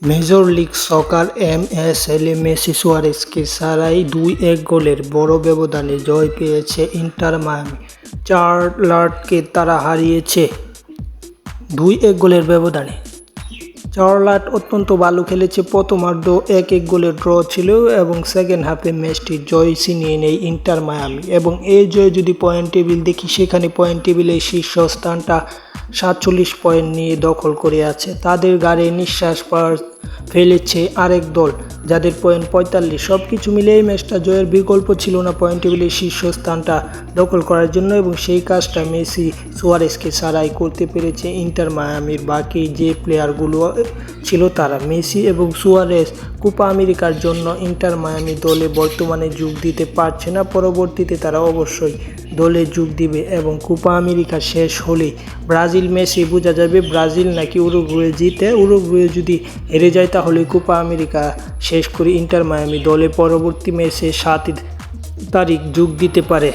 Major league সকার এমএসএলে Messi সুয়ারেজকে ছাড়াই ২-১ গোলের বড় ব্যবধানে জয় পেয়েছে ইন্টার মায়ামি। চার্লাটকে তারা হারিয়েছে ২-১ গোলের ব্যবধানে। চার্লাট অত্যন্ত ভালো খেলেছে। প্রথমার্ধ ১-১ গোলের ড্র ছিল এবং সেকেন্ড হাফে ম্যাচটি জয় ছিনিয়ে নেয় ইন্টার মায়ামি। এবং এই জয় যদি পয়েন্ট টেবিল দেখি, সেখানে পয়েন্ট টেবিলের শীর্ষস্থানটা ৪৭ পয়েন্ট নিয়ে দখল করে আছে। তাদের গাড়ে নিঃশ্বাস ফেলেছে আরেক দল, যাদের পয়েন্ট ৪৫। সব কিছু মিলে এই ম্যাচটা জয়ের বিকল্প ছিল না পয়েন্ট টেবিলের শীর্ষস্থানটা দখল করার জন্য, এবং সেই কাজটা মেসি সুয়ারেজকে ছাড়াই করতে পেরেছে ইন্টার মায়ামির বাকি যে প্লেয়ারগুলো ছিল তারা। মেসি এবং সুয়ারেজ কোপা আমেরিকার জন্য ইন্টার মায়ামি দলে বর্তমানে যোগ দিতে পারছে না। পরবর্তীতে তারা অবশ্যই দলে যোগ দিবে এবং কোপা আমেরিকা শেষ হলে ব্রাজিল ম্যাচে বোঝা যাবে ব্রাজিল নাকি উরুগুয়ে জিতে। উরুগুয়ে যদি হেরে যায় তাহলে কোপা আমেরিকা শেষ করে ইন্টার মায়ামি দলে পরবর্তী ম্যাচে ৭ তারিখ যোগ দিতে পারে।